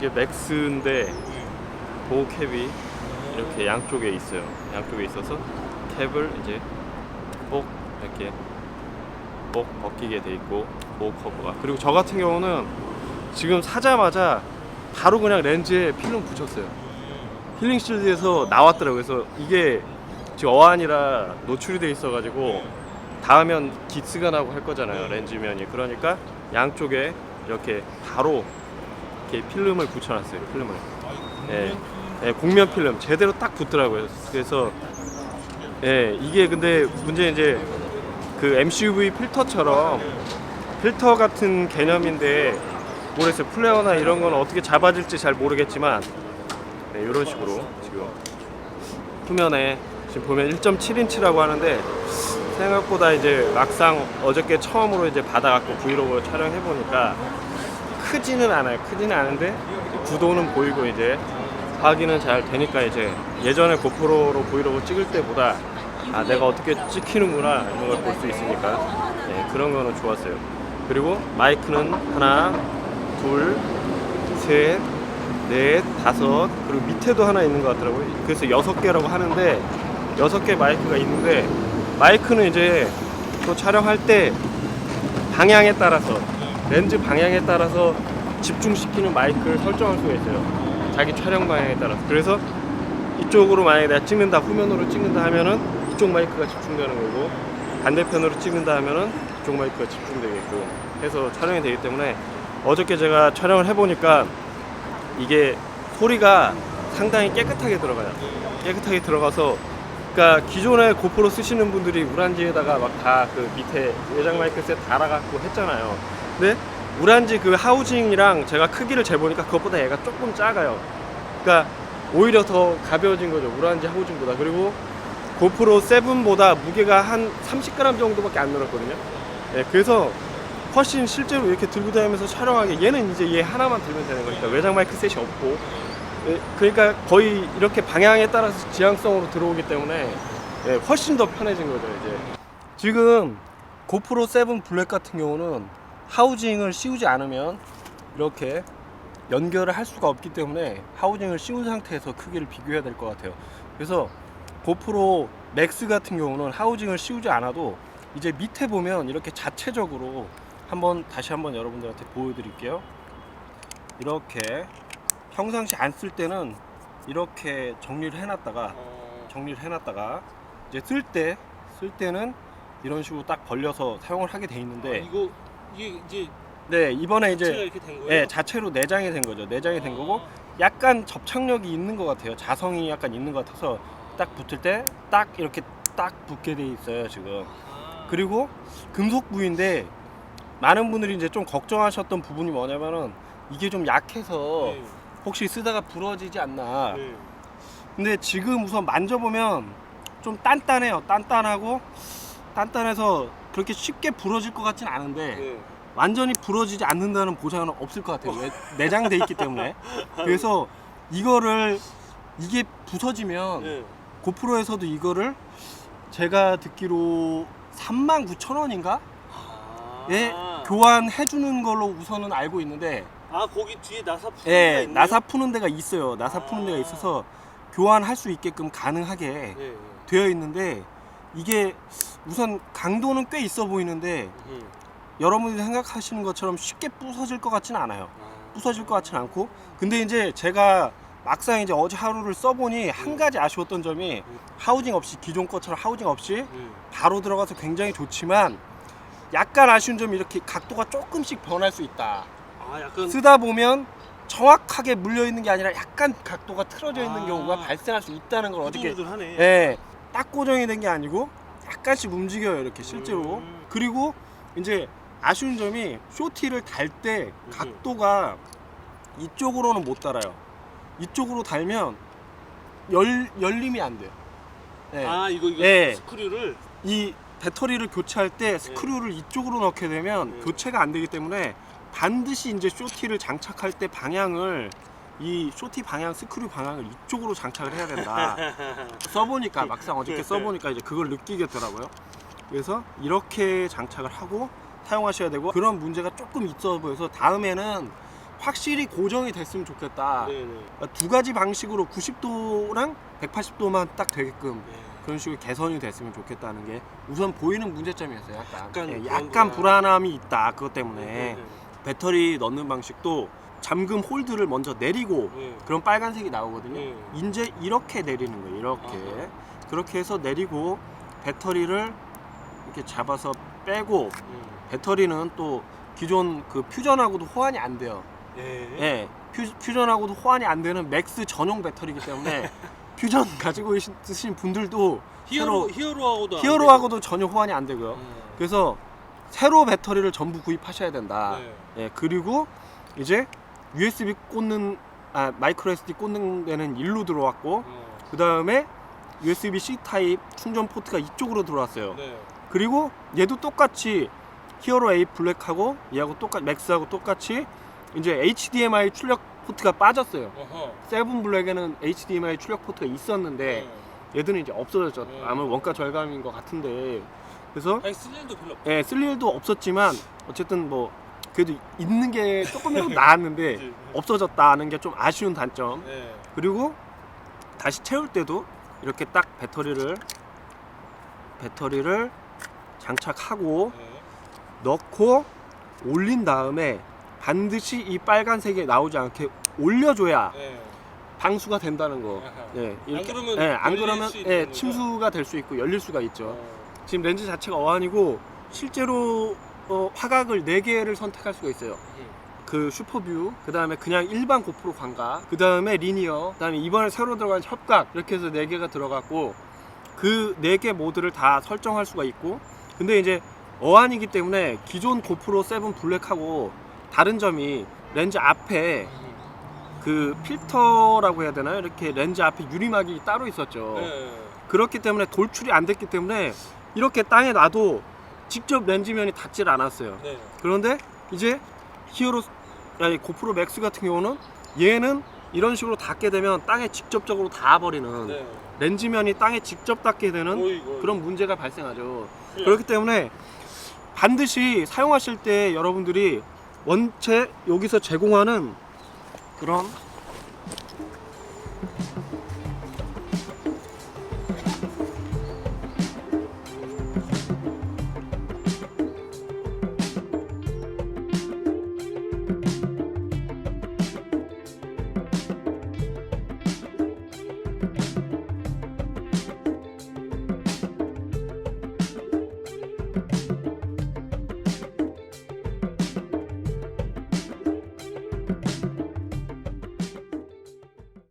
이게 맥스인데 보호 캡이 이렇게 양쪽에 있어요. 양쪽에 있어서 캡을 이제 꼭 이렇게 꼭 벗기게 돼 있고, 보호 커버가. 그리고 저 같은 경우는 지금 사자마자 바로 그냥 렌즈에 필름 붙였어요. 힐링 실드에서 나왔더라고요. 그래서 이게 지금 어안이라 노출이 돼 있어가지고 닿으면 기스가 나고 할 거잖아요, 렌즈면이. 그러니까 양쪽에 이렇게 바로 이렇게 필름을 붙여놨어요. 필름을. 예, 예, 곡면 필름 제대로 딱 붙더라고요. 그래서 예, 이게 근데 문제 이제 그 MCUV 필터처럼 필터 같은 개념인데 모르겠어요. 플레어나 이런 건 어떻게 잡아질지 잘 모르겠지만 네, 이런 식으로 지금 후면에 지금 보면 1.7인치라고 하는데 생각보다 이제 막상 어저께 처음으로 이제 받아갖고 브이로그 촬영해 보니까 크지는 않아요. 크지는 않은데 구도는 보이고 이제 확인은 잘 되니까 이제 예전에 고프로로 브이로그 찍을 때보다 아 내가 어떻게 찍히는구나 이런 걸 볼 수 있으니까 네, 그런 거는 좋았어요. 그리고 마이크는 하나, 둘, 셋, 넷, 다섯, 그리고 밑에도 하나 있는 것 같더라고요. 그래서 6개라고 하는데 6개 마이크가 있는데 마이크는 이제 또 촬영할 때 방향에 따라서 렌즈 방향에 따라서 집중시키는 마이크를 설정할 수가 있어요. 자기 촬영 방향에 따라서. 그래서 이쪽으로 만약에 내가 찍는다, 후면으로 찍는다 하면은 이쪽 마이크가 집중되는 거고, 반대편으로 찍는다 하면은 이쪽 마이크가 집중되게끔 해서 촬영이 되기 때문에 어저께 제가 촬영을 해보니까 이게 소리가 상당히 깨끗하게 들어가요. 깨끗하게 들어가서, 그러니까 기존에 고프로 쓰시는 분들이 우란지에다가 막 다 그 밑에 외장 마이크 셋 달아갖고 했잖아요. 근데 우란지 그 하우징이랑 제가 크기를 재보니까 그것보다 얘가 조금 작아요. 그러니까 오히려 더 가벼워진 거죠, 우란지 하우징보다. 그리고 고프로 7보다 무게가 한 30g 정도밖에 안 늘었거든요. 네, 그래서 훨씬 실제로 이렇게 들고 다니면서 촬영하기, 얘는 이제 얘 하나만 들면 되는 거니까 외장 마이크 셋이 없고, 그러니까 거의 이렇게 방향에 따라서 지향성으로 들어오기 때문에 훨씬 더 편해진 거죠. 이제 지금 고프로 7 블랙 같은 경우는 하우징을 씌우지 않으면 이렇게 연결을 할 수가 없기 때문에 하우징을 씌운 상태에서 크기를 비교해야 될 것 같아요. 그래서 고프로 맥스 같은 경우는 하우징을 씌우지 않아도 이제 밑에 보면 이렇게 자체적으로 다시 한번 여러분들한테 보여드릴게요. 이렇게 평상시 안 쓸 때는 이렇게 정리를 해놨다가 이제 쓸 때는 이런 식으로 딱 벌려서 사용을 하게 돼 있는데, 이게 이제 네, 이번에 이제 이렇게 된 거예요? 네, 자체로 내장이 된 거죠. 내장이 된 거고 약간 접착력이 있는 것 같아요. 자성이 약간 있는 것 같아서 딱 붙을 때 딱 이렇게 딱 붙게 돼 있어요 지금. 그리고 금속 부위인데 많은 분들이 이제 좀 걱정하셨던 부분이 뭐냐면은 이게 좀 약해서 네. 혹시 쓰다가 부러지지 않나. 네. 근데 지금 우선 만져보면 좀 단단해요. 단단해서 그렇게 쉽게 부러질 것 같진 않은데 네. 완전히 부러지지 않는다는 보장은 없을 것 같아요. 왜? 내장돼 있기 때문에. 그래서 이게 부서지면 네. 고프로에서도 이거를 제가 듣기로 39,000원인가? 예, 교환해 주는 걸로 우선은 알고 있는데, 거기 뒤에 나사 푸는 데가 예, 있네요? 나사 푸는 데가 있어요. 나사 푸는 데가 있어서 교환할 수 있게끔 가능하게 네. 되어 있는데, 이게 우선 강도는 꽤 있어 보이는데 여러분들이 생각하시는 것처럼 쉽게 부서질 것 같지는 않아요. 부서질 것 같지는 않고. 근데 이제 제가 막상 이제 어제 하루를 써보니 한 가지 아쉬웠던 점이 하우징 없이, 기존 것처럼 하우징 없이 바로 들어가서 굉장히 좋지만 약간 아쉬운 점이 이렇게 각도가 조금씩 변할 수 있다. 약간 쓰다 보면 정확하게 물려 있는 게 아니라 약간 각도가 틀어져 있는 경우가 발생할 수 있다는 걸 어저께, 부들부들하네. 예, 딱 고정이 된 게 아니고 약간씩 움직여요 이렇게 실제로. 그리고 이제 아쉬운 점이 쇼티를 달 때 각도가 이쪽으로는 못 달아요. 이쪽으로 달면 열림이 안 돼요. 네. 이거 네. 스크류를 이 배터리를 교체할 때 스크류를 이쪽으로 넣게 되면 교체가 안 되기 때문에 반드시 이제 쇼티를 장착할 때 방향을, 이 쇼티 방향, 스크류 방향을 이쪽으로 장착을 해야 된다. 써보니까, 막상 어저께 써보니까 이제 그걸 느끼겠더라고요. 그래서 이렇게 장착을 하고 사용하셔야 되고, 그런 문제가 조금 있어 보여서 다음에는 확실히 고정이 됐으면 좋겠다. 네네. 그러니까 두 가지 방식으로 90도랑 180도만 딱 되게끔 네. 그런 식으로 개선이 됐으면 좋겠다는 게 우선 보이는 문제점이었어요. 약간 약간 약간 불안함이 있다. 그것 때문에 네. 배터리 넣는 방식도 잠금 홀드를 먼저 내리고 네. 그런 빨간색이 나오거든요. 네. 이제 이렇게 내리는 거예요. 이렇게 아하. 그렇게 해서 내리고 배터리를 이렇게 잡아서 빼고 배터리는 또 기존 그 퓨전하고도 호환이 안 돼요. 네. 예, 퓨전하고도 호환이 안 되는 맥스 전용 배터리이기 때문에 퓨전 가지고 있으신 분들도 히어로하고도 안 히어로하고도 전혀 호환이 안 되고요. 되고. 그래서 새로 배터리를 전부 구입하셔야 된다. 네. 예, 그리고 이제 USB 꽂는 마이크로 SD 꽂는 데는 일로 들어왔고 그 다음에 USB-C 타입 충전 포트가 이쪽으로 들어왔어요. 네. 그리고 얘도 똑같이 히어로 8 블랙하고 얘하고 똑같이 맥스하고 똑같이 이제 HDMI 출력 포트가 빠졌어요. 어허. 7 블랙에는 HDMI 출력 포트가 있었는데 얘들은 이제 없어졌죠. 네. 아마 원가 절감인 것 같은데 그래서 아니 쓸 일도 별로 없어. 예, 쓸 일도 없었지만 어쨌든 뭐 그래도 있는 게 조금이라도 나았는데 그치. 없어졌다는 게 좀 아쉬운 단점. 네. 그리고 다시 채울 때도 이렇게 딱 배터리를 장착하고 네. 넣고 올린 다음에 반드시 이 빨간색이 나오지 않게 올려줘야 네. 방수가 된다는 거. 아하. 예, 이렇게 안 그러면 안 열릴 그러면 수 있는 예, 거죠? 침수가 될 수 있고 열릴 수가 있죠. 어. 지금 렌즈 자체가 어안이고 실제로 화각을 4개를 선택할 수가 있어요. 그 슈퍼뷰, 그 다음에 그냥 일반 고프로 광각, 그 다음에 리니어, 그 다음에 이번에 새로 들어간 협각 이렇게 해서 4개가 들어갔고 그 4개 모드를 다 설정할 수가 있고 근데 이제 어안이기 때문에 기존 고프로 7 블랙하고 다른 점이 렌즈 앞에 그 필터라고 해야 되나요? 이렇게 렌즈 앞에 유리막이 따로 있었죠. 네. 그렇기 때문에 돌출이 안 됐기 때문에 이렇게 땅에 놔도 직접 렌즈면이 닿질 않았어요. 네. 그런데 이제 고프로 맥스 같은 경우는 얘는 이런 식으로 닿게 되면 땅에 직접적으로 닿아버리는 네. 렌즈면이 땅에 직접 닿게 되는 어이구. 그런 문제가 발생하죠. 예. 그렇기 때문에 반드시 사용하실 때 여러분들이 원체 여기서 제공하는 그런